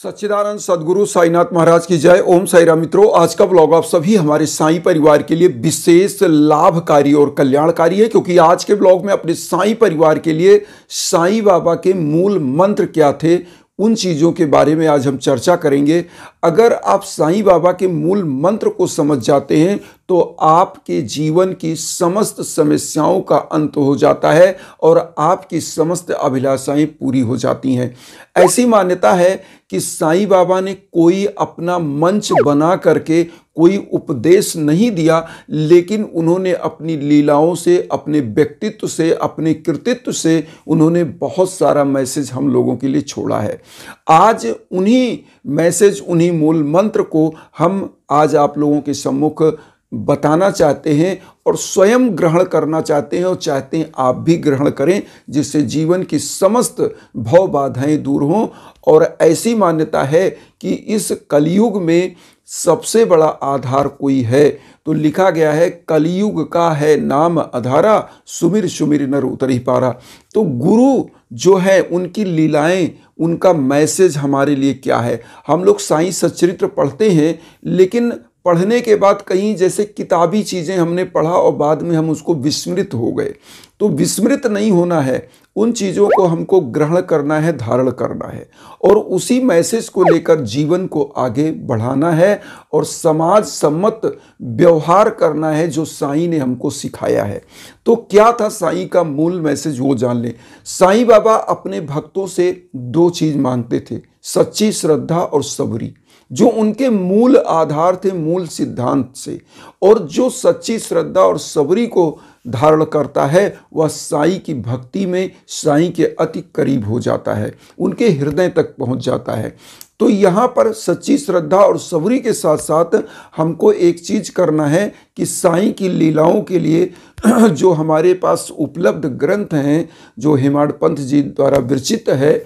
सच्चिदानंद सद्गुरु साईनाथ महाराज की जय। ओम साई राम। मित्रों, आज का ब्लॉग आप सभी हमारे साईं परिवार के लिए विशेष लाभकारी और कल्याणकारी है, क्योंकि आज के ब्लॉग में अपने साईं परिवार के लिए साईं बाबा के मूल मंत्र क्या थे, उन चीज़ों के बारे में आज हम चर्चा करेंगे। अगर आप साईं बाबा के मूल मंत्र को समझ जाते हैं तो आपके जीवन की समस्त समस्याओं का अंत हो जाता है और आपकी समस्त अभिलाषाएं पूरी हो जाती हैं। ऐसी मान्यता है कि साईं बाबा ने कोई अपना मंच बना करके कोई उपदेश नहीं दिया, लेकिन उन्होंने अपनी लीलाओं से, अपने व्यक्तित्व से, अपने कृतित्व से उन्होंने बहुत सारा मैसेज हम लोगों के लिए छोड़ा है। आज उन्हीं मैसेज, उन्हीं मूल मंत्र को हम आज आप लोगों के सम्मुख बताना चाहते हैं और स्वयं ग्रहण करना चाहते हैं और चाहते हैं आप भी ग्रहण करें, जिससे जीवन की समस्त भव बाधाएं दूर हों। और ऐसी मान्यता है कि इस कलयुग में सबसे बड़ा आधार कोई है तो लिखा गया है, कलयुग का है नाम आधारा, सुमिर सुमिर नर उतरि पारा। तो गुरु जो है, उनकी लीलाएं, उनका मैसेज हमारे लिए क्या है। हम लोग साईं सच्चरित्र पढ़ते हैं, लेकिन पढ़ने के बाद कहीं जैसे किताबी चीज़ें हमने पढ़ा और बाद में हम उसको विस्मृत हो गए। तो विस्मृत नहीं होना है, उन चीज़ों को हमको ग्रहण करना है, धारण करना है और उसी मैसेज को लेकर जीवन को आगे बढ़ाना है और समाज सम्मत व्यवहार करना है, जो साईं ने हमको सिखाया है। तो क्या था साईं का मूल मैसेज, वो जान लें। साईं बाबा अपने भक्तों से दो चीज़ मांगते थे, सच्ची श्रद्धा और सबरी, जो उनके मूल आधार थे, मूल सिद्धांत से। और जो सच्ची श्रद्धा और सबरी को धारण करता है वह साईं की भक्ति में साईं के अति करीब हो जाता है, उनके हृदय तक पहुंच जाता है। तो यहाँ पर सच्ची श्रद्धा और सबरी के साथ साथ हमको एक चीज़ करना है कि साईं की लीलाओं के लिए जो हमारे पास उपलब्ध ग्रंथ हैं, जो हेमाड पंथ जी द्वारा विरचित है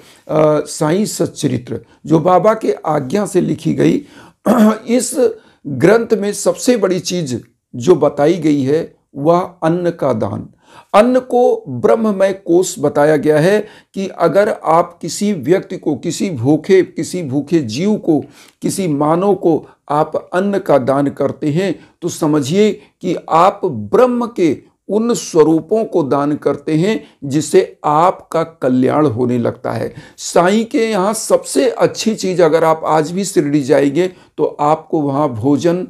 साईं सच्चरित्र, जो बाबा के आज्ञा से लिखी गई, इस ग्रंथ में सबसे बड़ी चीज़ जो बताई गई है वह अन्न का दान। अन्न को ब्रह्ममय कोष बताया गया है कि अगर आप किसी व्यक्ति को, किसी भूखे जीव को, किसी मानव को आप अन्न का दान करते हैं तो समझिए कि आप ब्रह्म के उन स्वरूपों को दान करते हैं जिससे आपका कल्याण होने लगता है। साईं के यहाँ सबसे अच्छी चीज़, अगर आप आज भी शिरडी जाएंगे तो आपको वहाँ भोजन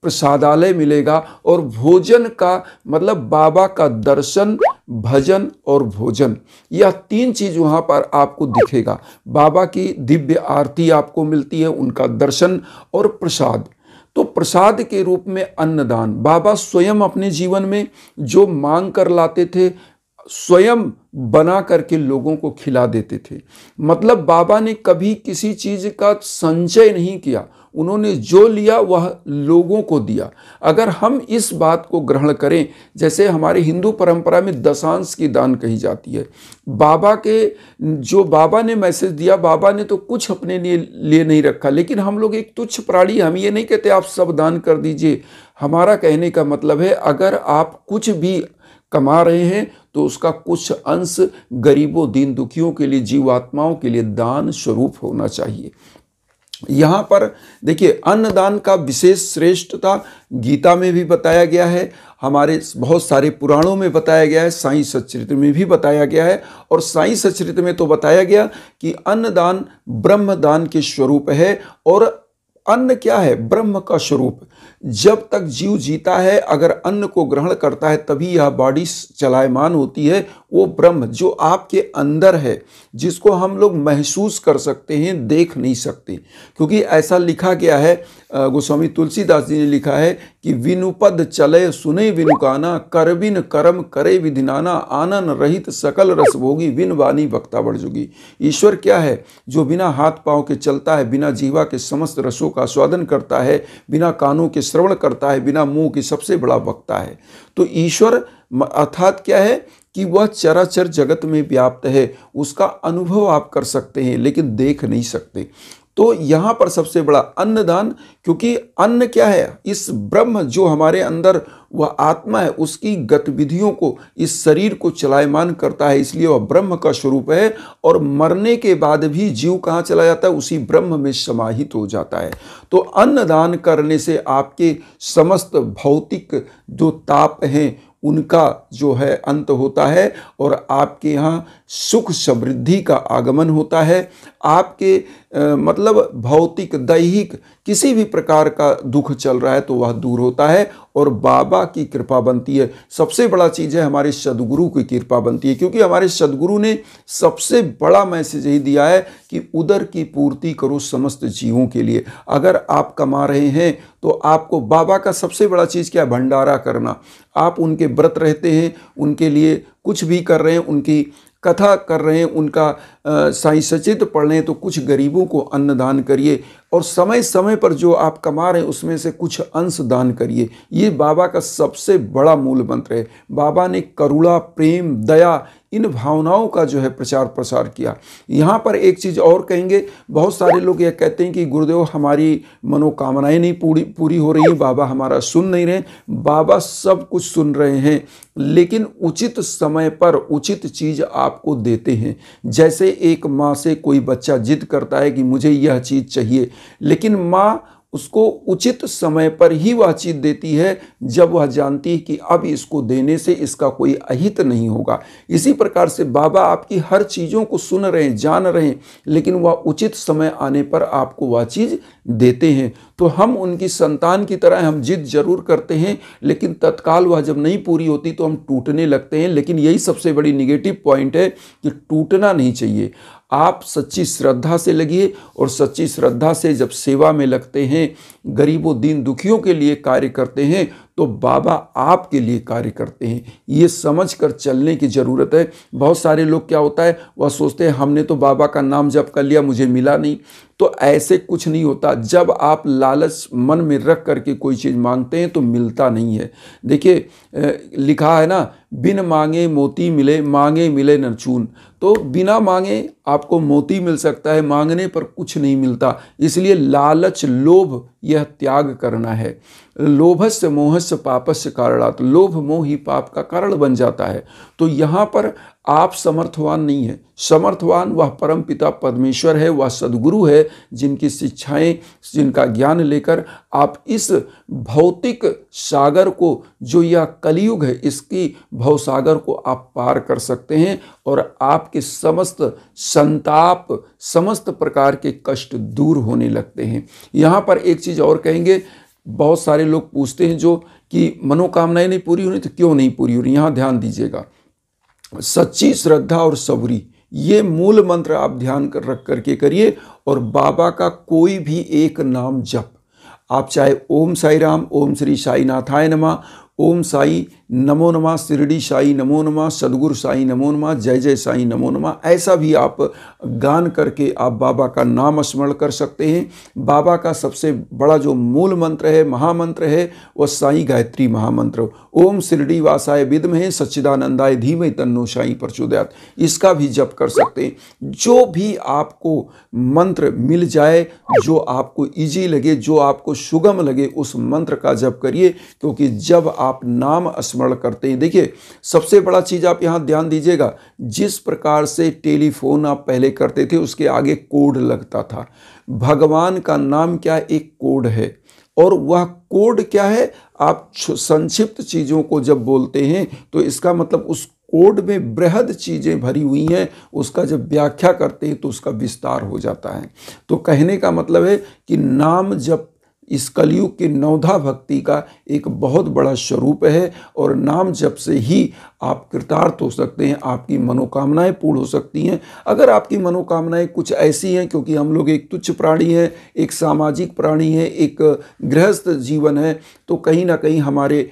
प्रसादालय मिलेगा। और भोजन का मतलब बाबा का दर्शन, भजन और भोजन, यह तीन चीज़ वहाँ पर आपको दिखेगा। बाबा की दिव्य आरती आपको मिलती है, उनका दर्शन और प्रसाद। तो प्रसाद के रूप में अन्नदान, बाबा स्वयं अपने जीवन में जो मांग कर लाते थे, स्वयं बना करके लोगों को खिला देते थे। मतलब बाबा ने कभी किसी चीज़ का संचय नहीं किया, उन्होंने जो लिया वह लोगों को दिया। अगर हम इस बात को ग्रहण करें, जैसे हमारे हिंदू परंपरा में दशांश की दान कही जाती है, बाबा के जो बाबा ने मैसेज दिया, बाबा ने तो कुछ अपने लिए नहीं रखा, लेकिन हम लोग एक तुच्छ प्राणी, हम ये नहीं कहते आप सब दान कर दीजिए। हमारा कहने का मतलब है, अगर आप कुछ भी कमा रहे हैं तो उसका कुछ अंश गरीबों, दीन दुखियों के लिए, जीवात्माओं के लिए दान स्वरूप होना चाहिए। यहाँ पर देखिए, अन्नदान का विशेष श्रेष्ठता गीता में भी बताया गया है, हमारे बहुत सारे पुराणों में बताया गया है, साईं सच्चरित्र में भी बताया गया है। और साईं सच्चरित्र में तो बताया गया कि अन्नदान ब्रह्मदान के स्वरूप है। और अन्न क्या है? ब्रह्म का स्वरूप। जब तक जीव जीता है, अगर अन्न को ग्रहण करता है तभी यह बॉडी चलायमान होती है। वो ब्रह्म जो आपके अंदर है, जिसको हम लोग महसूस कर सकते हैं, देख नहीं सकते, क्योंकि ऐसा लिखा गया है, गोस्वामी तुलसीदास जी ने लिखा है कि विनुपद चले सुने विनुकाना, कर बिन कर्म करे विधिनाना, आनन रहित सकल रस भोगी, विन वाणी वक्ता बड़जोगी। ईश्वर क्या है? जो बिना हाथ पांव के चलता है, बिना जीवा के समस्त रसों का स्वादन करता है, बिना कानों के श्रवण करता है, बिना मुंह के सबसे बड़ा वक्ता है। तो ईश्वर अर्थात क्या है कि वह चराचर जगत में व्याप्त है, उसका अनुभव आप कर सकते हैं लेकिन देख नहीं सकते। तो यहाँ पर सबसे बड़ा अन्नदान, क्योंकि अन्न क्या है, इस ब्रह्म जो हमारे अंदर वह आत्मा है उसकी गतिविधियों को, इस शरीर को चलायमान करता है, इसलिए वह ब्रह्म का स्वरूप है। और मरने के बाद भी जीव कहाँ चला जाता है, उसी ब्रह्म में समाहित हो जाता है। तो अन्नदान करने से आपके समस्त भौतिक जो ताप हैं उनका जो है अंत होता है और आपके यहाँ सुख समृद्धि का आगमन होता है। आपके मतलब भौतिक दैहिक किसी भी प्रकार का दुख चल रहा है तो वह दूर होता है और बाबा की कृपा बनती है। सबसे बड़ा चीज़ है हमारे सद्गुरु की कृपा बनती है, क्योंकि हमारे सद्गुरु ने सबसे बड़ा मैसेज यही दिया है कि उदर की पूर्ति करो समस्त जीवों के लिए। अगर आप कमा रहे हैं तो आपको बाबा का सबसे बड़ा चीज़ क्या है, भंडारा करना। आप उनके व्रत रहते हैं, उनके लिए कुछ भी कर रहे हैं, उनकी कथा कर रहे हैं, उनका साईं सचित पढ़ रहे हैं, तो कुछ गरीबों को अन्नदान करिए और समय समय पर जो आप कमा रहे हैं उसमें से कुछ अंश दान करिए। ये बाबा का सबसे बड़ा मूल मंत्र है। बाबा ने करुणा, प्रेम, दया इन भावनाओं का जो है प्रचार प्रसार किया। यहाँ पर एक चीज़ और कहेंगे, बहुत सारे लोग यह कहते हैं कि गुरुदेव हमारी मनोकामनाएं नहीं पूरी हो रही है, बाबा हमारा सुन नहीं रहे। बाबा सब कुछ सुन रहे हैं, लेकिन उचित समय पर उचित चीज़ आपको देते हैं। जैसे एक माँ से कोई बच्चा जिद करता है कि मुझे यह चीज़ चाहिए, लेकिन माँ उसको उचित समय पर ही वह चीज़ देती है जब वह जानती है कि अब इसको देने से इसका कोई अहित नहीं होगा। इसी प्रकार से बाबा आपकी हर चीज़ों को सुन रहे हैं, जान रहे हैं, लेकिन वह उचित समय आने पर आपको वह चीज़ देते हैं। तो हम उनकी संतान की तरह हम जिद जरूर करते हैं, लेकिन तत्काल वह जब नहीं पूरी होती तो हम टूटने लगते हैं। लेकिन यही सबसे बड़ी निगेटिव पॉइंट है कि टूटना नहीं चाहिए। आप सच्ची श्रद्धा से लगिए और सच्ची श्रद्धा से जब सेवा में लगते हैं, गरीबों दीन दुखियों के लिए कार्य करते हैं, तो बाबा आपके लिए कार्य करते हैं। ये समझ कर चलने की ज़रूरत है। बहुत सारे लोग क्या होता है, वह सोचते हैं हमने तो बाबा का नाम जप कर लिया, मुझे मिला नहीं। तो ऐसे कुछ नहीं होता। जब आप लालच मन में रख करके कोई चीज़ मांगते हैं तो मिलता नहीं है। देखिए लिखा है ना, बिन मांगे मोती मिले, मांगे मिले न चून। तो बिना मांगे आपको मोती मिल सकता है, मांगने पर कुछ नहीं मिलता। इसलिए लालच, लोभ, यह त्याग करना है। लोभस्य मोहस्य पापस्य कारणात्, लोभ मोह ही पाप का कारण बन जाता है। तो यहाँ पर आप समर्थवान नहीं है, समर्थवान वह परम पिता परमेश्वर है, वह सद्गुरु है, जिनकी शिक्षाएं, जिनका ज्ञान लेकर आप इस भौतिक सागर को, जो यह कलयुग है, इसकी भवसागर को आप पार कर सकते हैं और आपके समस्त संताप, समस्त प्रकार के कष्ट दूर होने लगते हैं। यहाँ पर एक चीज़ और कहेंगे, बहुत सारे लोग पूछते हैं जो कि मनोकामनाएं नहीं पूरी हो रही, तो क्यों नहीं पूरी हो रही। यहाँ ध्यान दीजिएगा, सच्ची श्रद्धा और सबरी, ये मूल मंत्र आप ध्यान कर रख करके करिए। और बाबा का कोई भी एक नाम जप, आप चाहे ओम साई राम, ओम श्री साई नाथाय नमः, ओम साई नमो नमः, शिरडी साई नमो नमः, सदगुरु साई नमो नमः, जय जय साई नमो नमः, ऐसा भी आप गान करके आप बाबा का नाम स्मरण कर सकते हैं। बाबा का सबसे बड़ा जो मूल मंत्र है, महामंत्र है, वह साई गायत्री महामंत्र, ओम शिरडी वासाय विद्महे सच्चिदानंदाय धीमहि तन्नो साई प्रचोदयात्, इसका भी जप कर सकते हैं। जो भी आपको मंत्र मिल जाए, जो आपको ईजी लगे, जो आपको सुगम लगे, उस मंत्र का जप करिए। क्योंकि जब आप नाम स्मरण करते हैं, देखिए सबसे बड़ा चीज़ आप यहाँ ध्यान दीजिएगा, जिस प्रकार से टेलीफोन आप पहले करते थे उसके आगे कोड लगता था, भगवान का नाम क्या, एक कोड है। और वह कोड क्या है, आप संक्षिप्त चीज़ों को जब बोलते हैं तो इसका मतलब उस कोड में बृहद चीज़ें भरी हुई हैं, उसका जब व्याख्या करते हैं तो उसका विस्तार हो जाता है। तो कहने का मतलब है कि नाम जप इस कलयुग की नवधा भक्ति का एक बहुत बड़ा स्वरूप है और नाम जप से ही आप कृतार्थ हो सकते हैं, आपकी मनोकामनाएं पूर्ण हो सकती हैं। अगर आपकी मनोकामनाएं कुछ ऐसी हैं, क्योंकि हम लोग एक तुच्छ प्राणी हैं, एक सामाजिक प्राणी है, एक गृहस्थ जीवन है, तो कहीं ना कहीं हमारे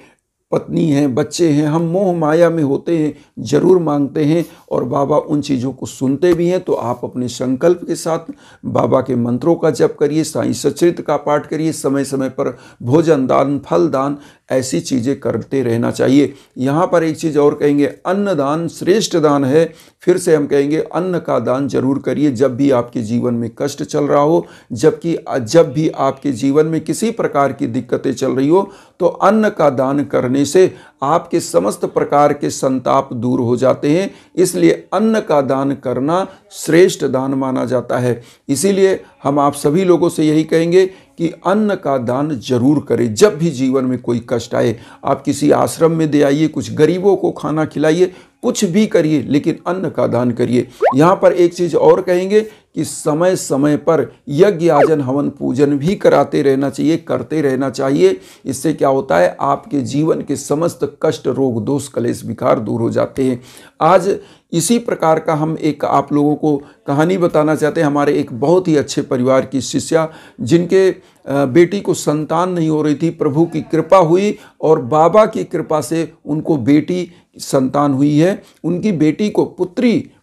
पत्नी है, बच्चे हैं, हम मोह माया में होते हैं, जरूर मांगते हैं और बाबा उन चीज़ों को सुनते भी हैं। तो आप अपने संकल्प के साथ बाबा के मंत्रों का जप करिए, साईं सचरित्र का पाठ करिए, समय समय पर भोजन दान, फल दान, ऐसी चीज़ें करते रहना चाहिए। यहाँ पर एक चीज़ और कहेंगे, अन्न दान श्रेष्ठ दान है। फिर से हम कहेंगे अन्न का दान जरूर करिए जब भी आपके जीवन में कष्ट चल रहा हो, जब भी आपके जीवन में किसी प्रकार की दिक्कतें चल रही हो, तो अन्न का दान करने से आपके समस्त प्रकार के संताप दूर हो जाते हैं। इसलिए अन्न का दान करना श्रेष्ठ दान माना जाता है। इसीलिए हम आप सभी लोगों से यही कहेंगे कि अन्न का दान जरूर करें। जब भी जीवन में कोई कष्ट आए, आप किसी आश्रम में दे आइए, कुछ गरीबों को खाना खिलाइए, कुछ भी करिए, लेकिन अन्न का दान करिए। यहाँ पर एक चीज़ और कहेंगे कि समय समय पर यज्ञ आजन हवन पूजन भी कराते रहना चाहिए, करते रहना चाहिए। इससे क्या होता है, आपके जीवन के समस्त कष्ट, रोग, दोष, कलेश, विकार दूर हो जाते हैं। आज इसी प्रकार का हम एक आप लोगों को कहानी बताना चाहते हैं। हमारे एक बहुत ही अच्छे परिवार की शिष्या, जिनके बेटी को संतान नहीं हो रही थी, प्रभु की कृपा हुई और बाबा की कृपा से उनको बेटी संतान हुई है। उनकी बेटी को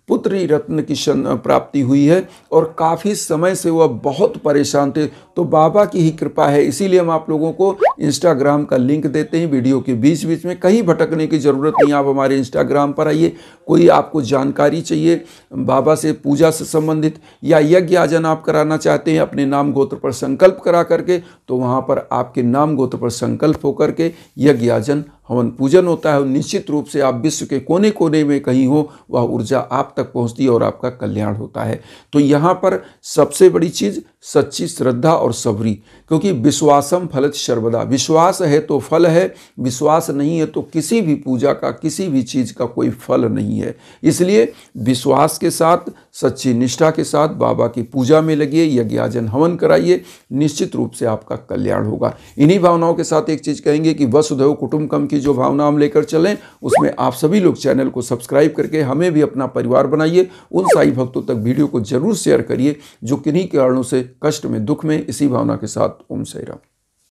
पुत्री रत्न की प्राप्ति हुई है और काफ़ी समय से वह बहुत परेशान थे। तो बाबा की ही कृपा है। इसीलिए हम आप लोगों को इंस्टाग्राम का लिंक देते हैं वीडियो के बीच बीच में। कहीं भटकने की ज़रूरत नहीं, आप हमारे इंस्टाग्राम पर आइए। कोई आपको जानकारी चाहिए बाबा से, पूजा से संबंधित, या यज्ञ आजन आप कराना चाहते हैं अपने नाम गोत्र पर संकल्प करा करके, तो वहाँ पर आपके नाम गोत्र पर संकल्प होकर के यज्ञ आजन हवन पूजन होता है। और निश्चित रूप से आप विश्व के कोने कोने में कहीं हो, वह ऊर्जा आप तक पहुंचती है और आपका कल्याण होता है। तो यहाँ पर सबसे बड़ी चीज़ सच्ची श्रद्धा और सबरी, क्योंकि विश्वासम फलत सर्वदा। विश्वास है तो फल है, विश्वास नहीं है तो किसी भी पूजा का, किसी भी चीज़ का कोई फल नहीं है। इसलिए विश्वास के साथ, सच्ची निष्ठा के साथ बाबा की पूजा में लगिए, यज्ञाजन हवन कराइए, निश्चित रूप से आपका कल्याण होगा। इन्हीं भावनाओं के साथ एक चीज़ कहेंगे कि वसुधैव कुटुंबकम की जो भावना हम लेकर चलें, उसमें आप सभी लोग चैनल को सब्सक्राइब करके हमें भी अपना परिवार बनाइए। उन साई भक्तों तक वीडियो को जरूर शेयर करिए जो किन्हीं कारणों से कष्ट में, दुख में। इसी भावना के साथ ओम साई राम।